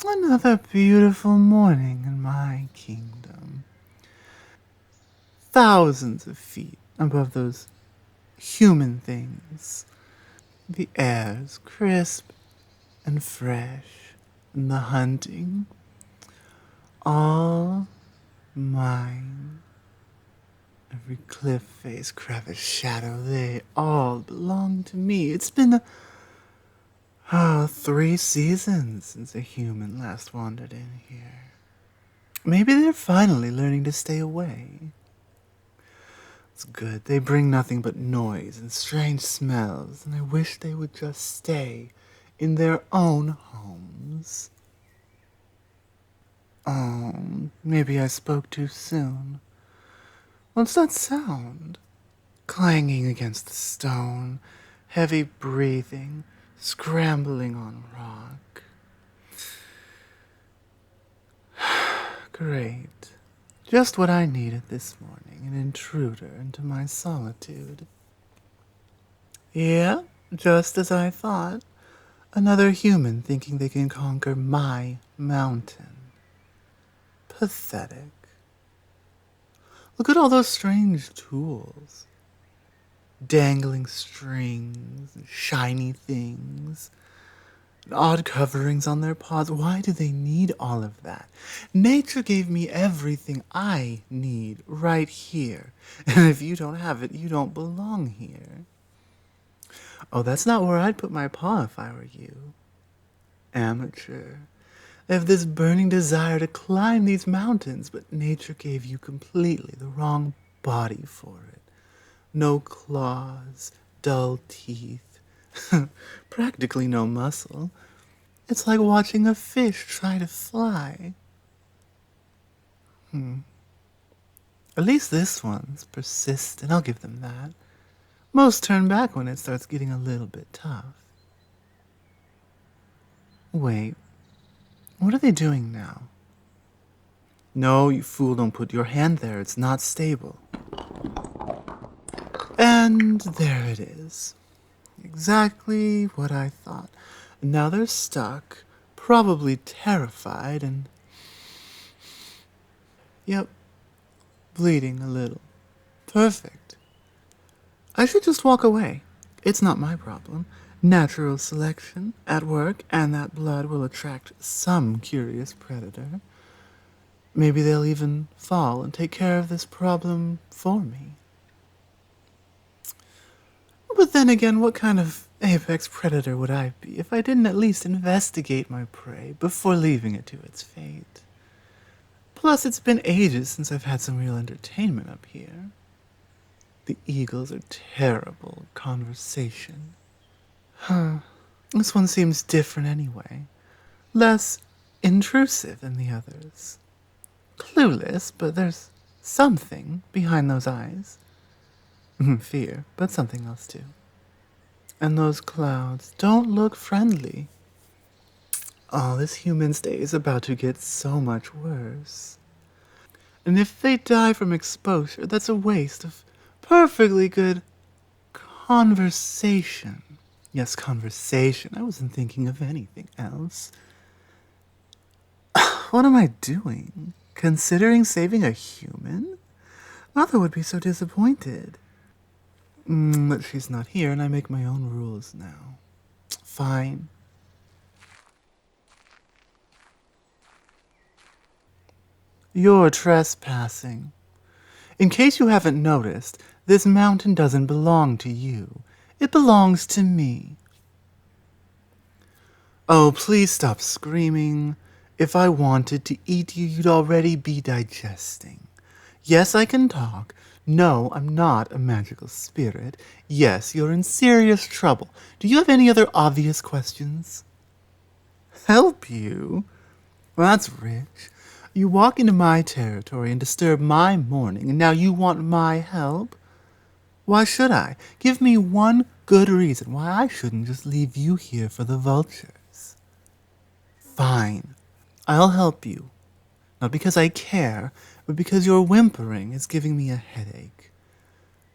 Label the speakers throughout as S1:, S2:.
S1: Another beautiful morning in my kingdom. Thousands of feet above those human things. The air's crisp and fresh, and the hunting all mine. Every cliff face, crevice, shadow, they all belong to me. It's been 3 seasons since a human last wandered in here. Maybe they're finally learning to stay away. It's good. They bring nothing but noise and strange smells, and I wish they would just stay in their own homes. Maybe I spoke too soon. What's that sound? Clanging against the stone, heavy breathing, scrambling on rock. Great. Just what I needed this morning, an intruder into my solitude. Yeah, just as I thought. Another human thinking they can conquer my mountain. Pathetic. Look at all those strange tools. Dangling strings, and shiny things, and odd coverings on their paws. Why do they need all of that? Nature gave me everything I need right here. And if you don't have it, you don't belong here. Oh, that's not where I'd put my paw if I were you. Amateur. They have this burning desire to climb these mountains, but nature gave you completely the wrong body for it. No claws, dull teeth, practically no muscle. It's like watching a fish try to fly. At least this one's persistent, I'll give them that. Most turn back when it starts getting a little bit tough. Wait, what are they doing now? No, you fool, don't put your hand there. It's not stable. And there it is. Exactly what I thought. Now they're stuck, probably terrified, and... Yep, bleeding a little. Perfect. I should just walk away. It's not my problem. Natural selection at work, and that blood will attract some curious predator. Maybe they'll even fall and take care of this problem for me. But then again, what kind of apex predator would I be if I didn't at least investigate my prey before leaving it to its fate? Plus, it's been ages since I've had some real entertainment up here. The eagles are terrible at conversation. This one seems different anyway. Less intrusive than the others. Clueless, but there's something behind those eyes. Fear, but something else too. And those clouds don't look friendly. Oh, this human's day is about to get so much worse. And if they die from exposure, that's a waste of perfectly good conversation. Yes, conversation. I wasn't thinking of anything else. What am I doing? Considering saving a human? Mother would be so disappointed. But she's not here, and I make my own rules now. Fine. You're trespassing. In case you haven't noticed, this mountain doesn't belong to you. It belongs to me. Oh, please stop screaming. If I wanted to eat you, you'd already be digesting. Yes, I can talk. No, I'm not a magical spirit. Yes, you're in serious trouble. Do you have any other obvious questions? Help you? Well, that's rich. You walk into my territory and disturb my morning, and now you want my help? Why should I? Give me one good reason why I shouldn't just leave you here for the vultures. Fine. I'll help you. Not because I care, but because your whimpering is giving me a headache.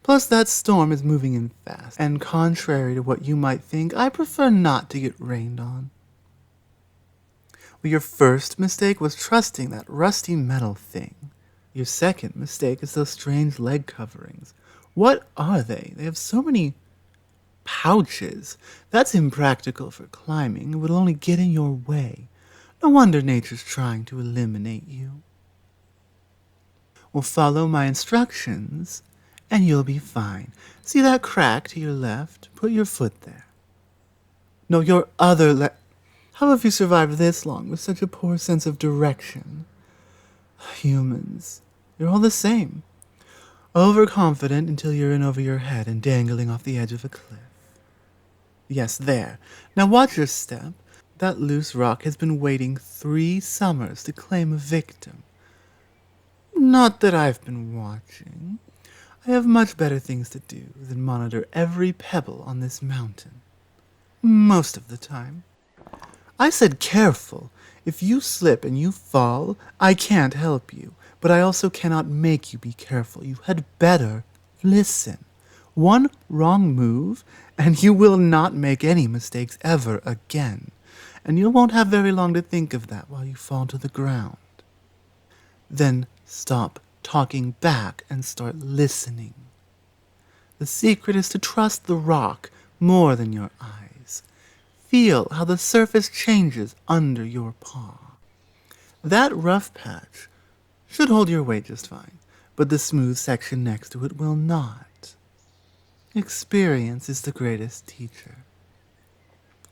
S1: Plus, that storm is moving in fast, and contrary to what you might think, I prefer not to get rained on. Your first mistake was trusting that rusty metal thing. Your second mistake is those strange leg coverings. What are they? They have so many pouches. That's impractical for climbing. It would only get in your way. No wonder nature's trying to eliminate you. Well, follow my instructions, and you'll be fine. See that crack to your left? Put your foot there. No, your other leg. How have you survived this long with such a poor sense of direction? Humans, you're all the same. Overconfident until you're in over your head and dangling off the edge of a cliff. Yes, there. Now watch your step. That loose rock has been waiting 3 summers to claim a victim. Not that I've been watching. I have much better things to do than monitor every pebble on this mountain. Most of the time. I said careful. If you slip and you fall, I can't help you, but I also cannot make you be careful. You had better listen. One wrong move, and you will not make any mistakes ever again. And you won't have very long to think of that while you fall to the ground. Then stop talking back and start listening. The secret is to trust the rock more than your eyes. Feel how the surface changes under your paw. That rough patch should hold your weight just fine, but the smooth section next to it will not. Experience is the greatest teacher.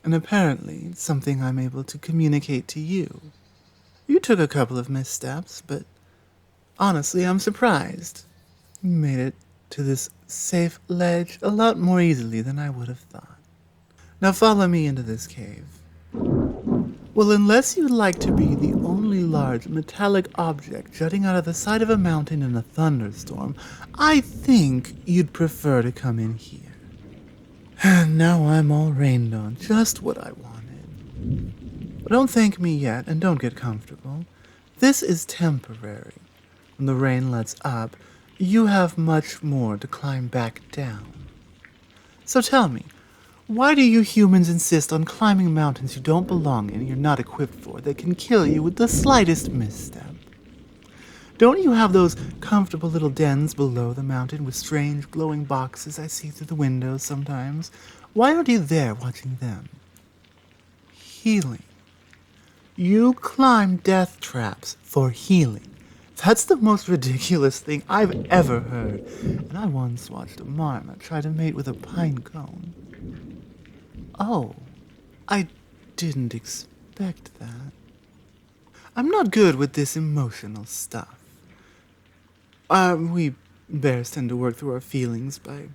S1: And apparently, it's something I'm able to communicate to you. You took a couple of missteps, but honestly, I'm surprised. You made it to this safe ledge a lot more easily than I would have thought. Now follow me into this cave. Well, unless you'd like to be the only large metallic object jutting out of the side of a mountain in a thunderstorm, I think you'd prefer to come in here. And now I'm all rained on, just what I wanted. But don't thank me yet, and don't get comfortable. This is temporary. When the rain lets up, you have much more to climb back down. So tell me, why do you humans insist on climbing mountains you don't belong in and you're not equipped for that can kill you with the slightest misstep? Don't you have those comfortable little dens below the mountain with strange glowing boxes I see through the windows sometimes? Why aren't you there watching them? Healing. You climb death traps for healing. That's the most ridiculous thing I've ever heard. And I once watched a marmot try to mate with a pine cone. Oh, I didn't expect that. I'm not good with this emotional stuff. We bears tend to work through our feelings by,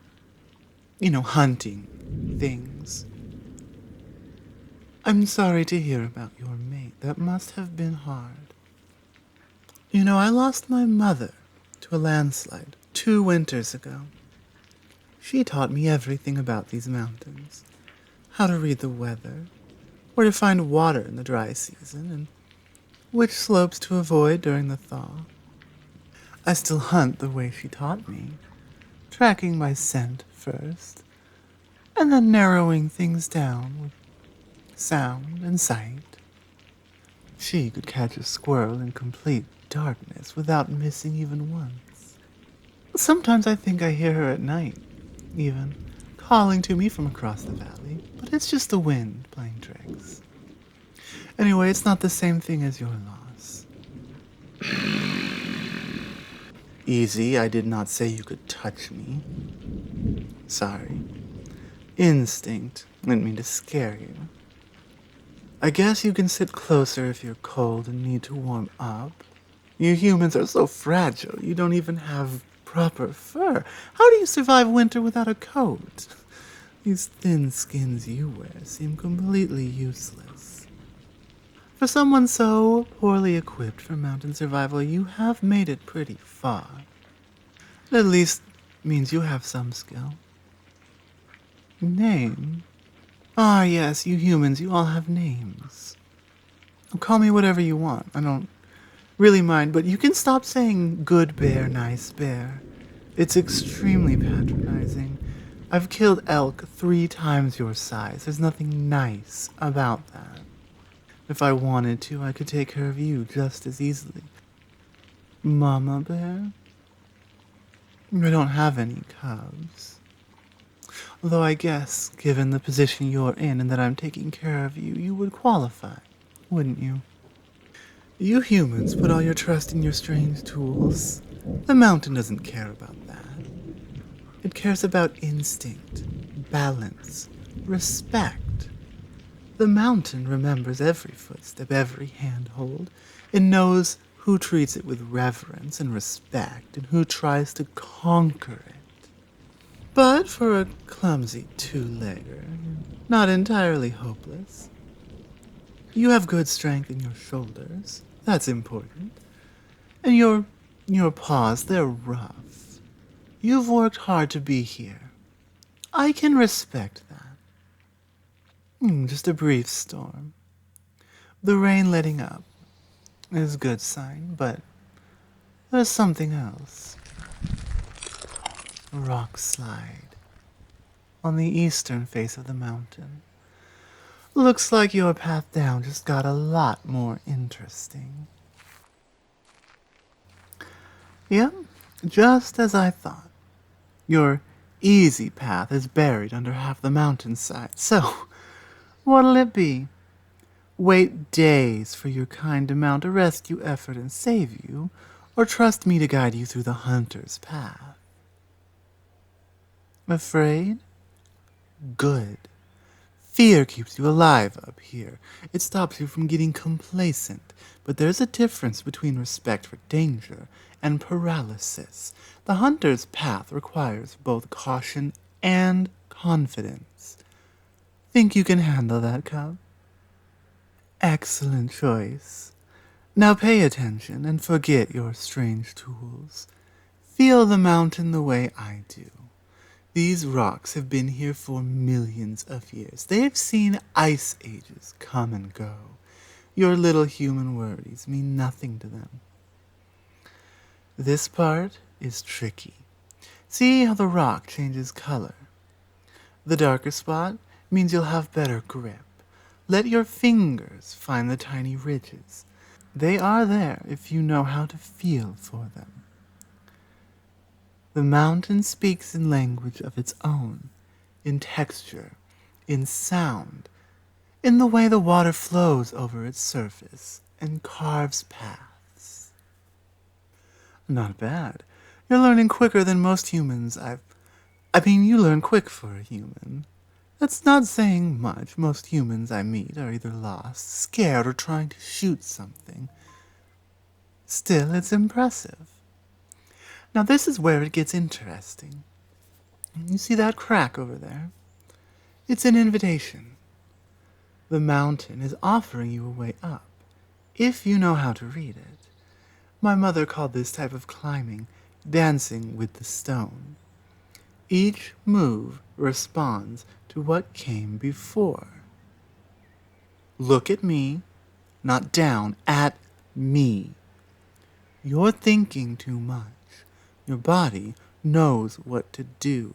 S1: hunting things. I'm sorry to hear about your mate. That must have been hard. I lost my mother to a landslide 2 winters ago. She taught me everything about these mountains. How to read the weather, where to find water in the dry season, and which slopes to avoid during the thaw. I still hunt the way she taught me, tracking my scent first, and then narrowing things down with sound and sight. She could catch a squirrel in complete darkness without missing even once. Sometimes I think I hear her at night, even calling to me from across the valley, but it's just the wind playing tricks. Anyway, it's not the same thing as your loss. Easy, I did not say you could touch me. Sorry. Instinct. Didn't mean to scare you. I guess you can sit closer if you're cold and need to warm up. You humans are so fragile, you don't even have proper fur. How do you survive winter without a coat? These thin skins you wear seem completely useless. For someone so poorly equipped for mountain survival, you have made it pretty far. At least means you have some skill. Name? Ah, yes, you humans, you all have names. Call me whatever you want. I don't really mind, but you can stop saying good bear, nice bear. It's extremely patronizing. I've killed elk 3 times your size. There's nothing nice about that. If I wanted to, I could take care of you just as easily. Mama Bear? I don't have any cubs. Although I guess, given the position you're in and that I'm taking care of you, you would qualify, wouldn't you? You humans put all your trust in your strange tools. The mountain doesn't care about that. It cares about instinct, balance, respect. The mountain remembers every footstep, every handhold. It knows who treats it with reverence and respect and who tries to conquer it. But for a clumsy two-legger, not entirely hopeless. You have good strength in your shoulders. That's important. And your paws, they're rough. You've worked hard to be here. I can respect that. Just a brief storm. The rain letting up is a good sign, but there's something else. A rock slide on the eastern face of the mountain. Looks like your path down just got a lot more interesting. Yep, just as I thought. Your easy path is buried under half the mountainside, so what'll it be? Wait days for your kind to mount a rescue effort and save you, or trust me to guide you through the hunter's path? Afraid? Good. Fear keeps you alive up here. It stops you from getting complacent. But there's a difference between respect for danger and paralysis. The hunter's path requires both caution and confidence. Think you can handle that, cub? Excellent choice. Now pay attention and forget your strange tools. Feel the mountain the way I do. These rocks have been here for millions of years. They have seen ice ages come and go. Your little human worries mean nothing to them. This part is tricky. See how the rock changes color? The darker spot means you'll have better grip. Let your fingers find the tiny ridges. They are there if you know how to feel for them. The mountain speaks in language of its own, in texture, in sound, in the way the water flows over its surface and carves paths. Not bad. You're learning quicker than most humans you learn quick for a human. That's not saying much. Most humans I meet are either lost, scared, or trying to shoot something. Still, it's impressive. Now this is where it gets interesting. You see that crack over there? It's an invitation. The mountain is offering you a way up, if you know how to read it. My mother called this type of climbing dancing with the stone. Each move responds to what came before. Look at me, not down, at me. You're thinking too much. Your body knows what to do.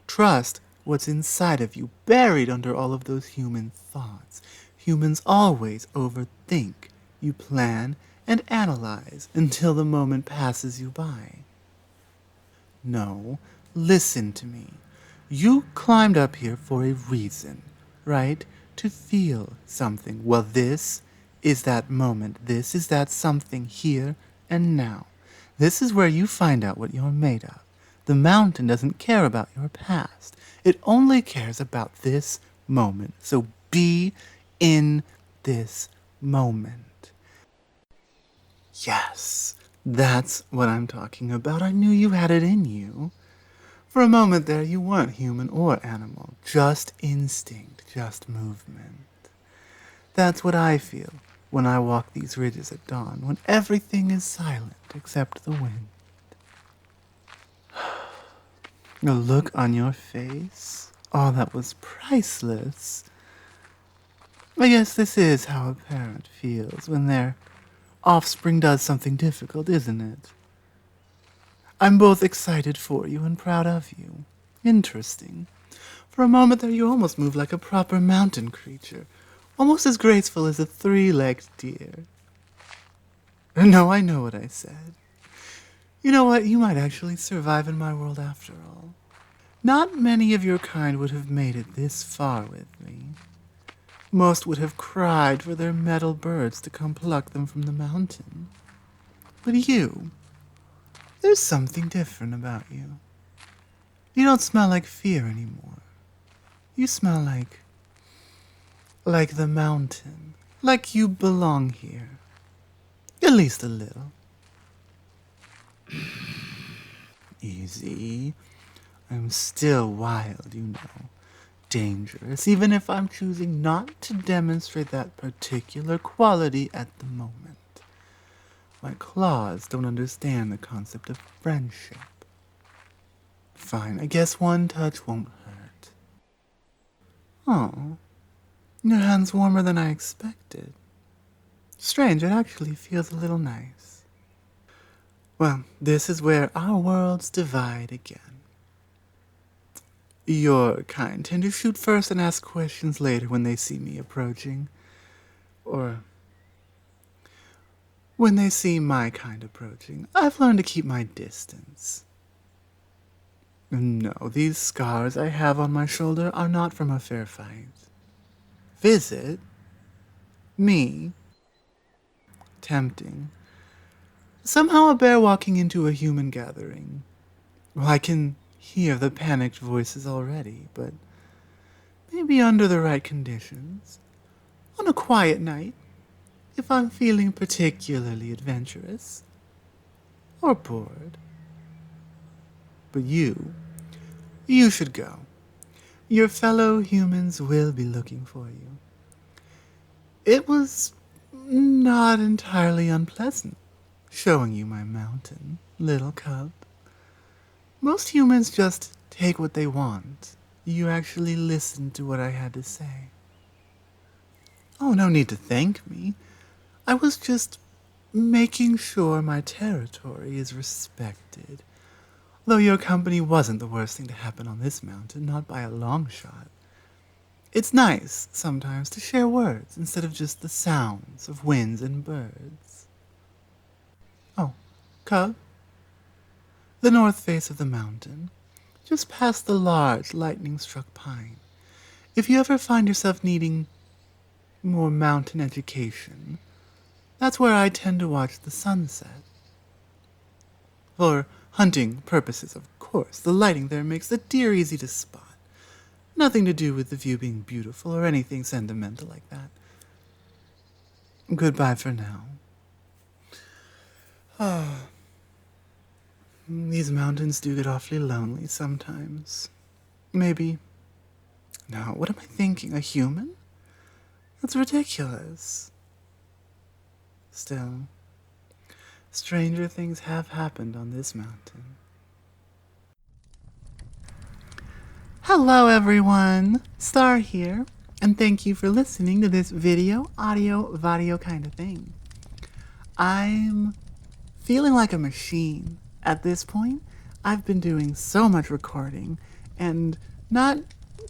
S1: Trust what's inside of you, buried under all of those human thoughts. Humans always overthink. You plan and analyze until the moment passes you by. No, listen to me. You climbed up here for a reason, right? To feel something. Well, this is that moment. This is that something here and now. This is where you find out what you're made of. The mountain doesn't care about your past. It only cares about this moment. So be in this moment. Yes, that's what I'm talking about. I knew you had it in you. For a moment there, you weren't human or animal. Just instinct, just movement. That's what I feel when I walk these ridges at dawn, when everything is silent except the wind. The look on your face, oh, that was priceless. I guess this is how a parent feels when their offspring does something difficult, isn't it? I'm both excited for you and proud of you. Interesting. For a moment there you almost moved like a proper mountain creature. almost as graceful as a three-legged deer. No, I know what I said. You know what? You might actually survive in my world after all. Not many of your kind would have made it this far with me. Most would have cried for their metal birds to come pluck them from the mountain. But you, there's something different about you. You don't smell like fear anymore. You smell like the mountain. Like you belong here. At least a little. Easy. I'm still wild, you know. Dangerous, even if I'm choosing not to demonstrate that particular quality at the moment. My claws don't understand the concept of friendship. Fine, I guess one touch won't hurt. Oh, your hand's warmer than I expected. Strange, it actually feels a little nice. Well, this is where our worlds divide again. Your kind tend to shoot first and ask questions later when they see me approaching. Or when they see my kind approaching. I've learned to keep my distance. No, these scars I have on my shoulder are not from a fair fight. Visit? Me? Tempting. Somehow a bear walking into a human gathering. Well, I can hear the panicked voices already, but maybe under the right conditions. On a quiet night, if I'm feeling particularly adventurous. Or bored. But you should go. Your fellow humans will be looking for you. It was not entirely unpleasant showing you my mountain, little cub. Most humans just take what they want. You actually listened to what I had to say. Oh, no need to thank me. I was just making sure my territory is respected. Though your company wasn't the worst thing to happen on this mountain, not by a long shot. It's nice, sometimes, to share words instead of just the sounds of winds and birds. Oh, cub? The north face of the mountain, just past the large lightning-struck pine. If you ever find yourself needing more mountain education, that's where I tend to watch the sunset. For hunting purposes, of course. The lighting there makes the deer easy to spot. Nothing to do with the view being beautiful or anything sentimental like that. Goodbye for now. These mountains do get awfully lonely sometimes. Maybe... No, what am I thinking? A human? That's ridiculous. Still, stranger things have happened on this mountain. Hello everyone, Star here, and thank you for listening to this video, audio, vadio kind of thing. I'm feeling like a machine at this point. I've been doing so much recording and not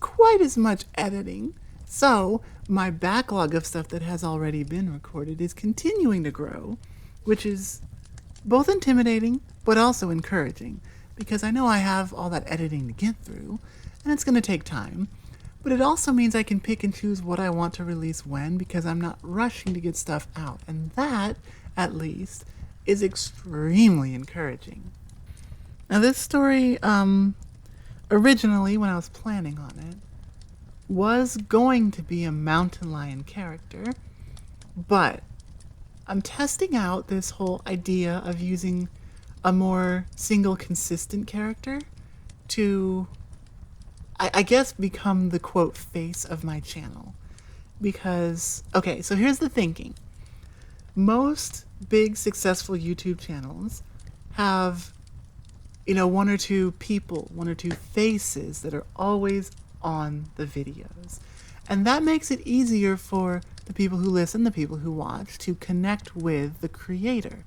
S1: quite as much editing, so my backlog of stuff that has already been recorded is continuing to grow, which is both intimidating but also encouraging, because I know I have all that editing to get through, and it's going to take time. But it also means I can pick and choose what I want to release when, because I'm not rushing to get stuff out. And that, at least, is extremely encouraging. Now this story, originally, when I was planning on it, was going to be a mountain lion character, but I'm testing out this whole idea of using a more single consistent character to, I guess, become the quote face of my channel. Because, okay, so here's the thinking. Most big successful YouTube channels have, one or two people, one or two faces that are always on the videos. And that makes it easier for the people who listen, the people who watch, to connect with the creator,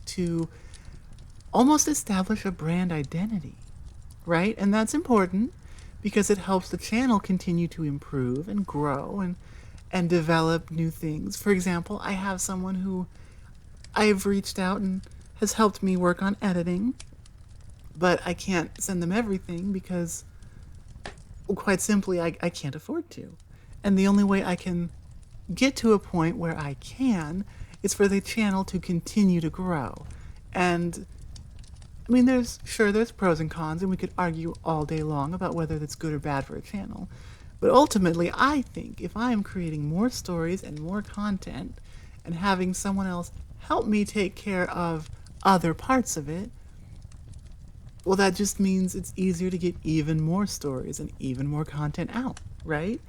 S1: to almost establish a brand identity, right? And that's important because it helps the channel continue to improve and grow, and and develop new things. For example, I have someone who I've reached out and has helped me work on editing, but I can't send them everything because, well, quite simply, I can't afford to. And the only way I can get to a point where I can is for the channel to continue to grow. And I mean, there's pros and cons, and we could argue all day long about whether that's good or bad for a channel. But ultimately, I think if I am creating more stories and more content and having someone else help me take care of other parts of it, well, that just means it's easier to get even more stories and even more content out, right?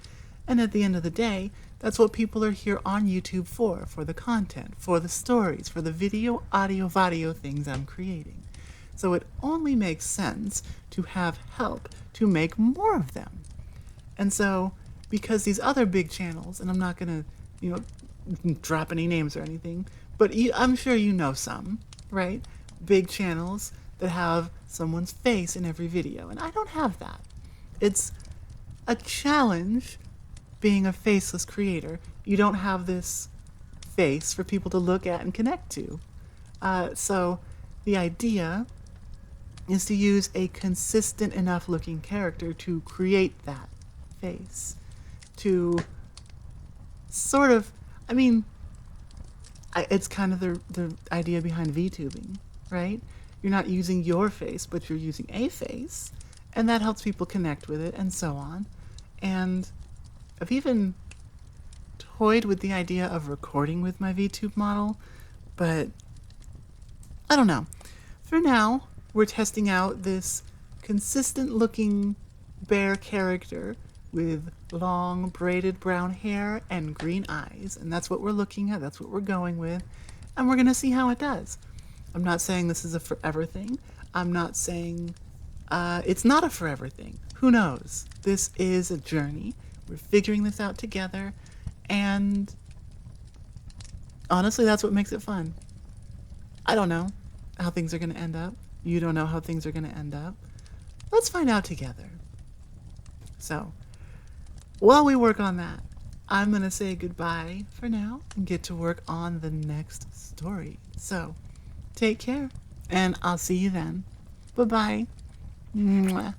S1: And at the end of the day, that's what people are here on YouTube for the content, for the stories, for the video, audio, vadio things I'm creating. So it only makes sense to have help to make more of them. And so, because these other big channels, and I'm not going to, drop any names or anything, but I'm sure you know some, right? Big channels that have someone's face in every video. And I don't have that. It's a challenge being a faceless creator. You don't have this face for people to look at and connect to. So the idea is to use a consistent enough looking character to create that face. To sort of, it's kind of the idea behind VTubing, right? You're not using your face, but you're using a face, and that helps people connect with it, and so on. And I've even toyed with the idea of recording with my VTube model, but I don't know. For now, we're testing out this consistent looking bear character with long braided brown hair and green eyes, and that's what we're looking at, that's what we're going with, and we're gonna see how it does. I'm not saying this is a forever thing. I'm not saying it's not a forever thing. Who knows? This is a journey. We're figuring this out together, and honestly, that's what makes it fun. I don't know how things are going to end up. You don't know how things are going to end up. Let's find out together. So, while we work on that, I'm going to say goodbye for now and get to work on the next story. So, take care, and I'll see you then. Bye-bye. Mwah.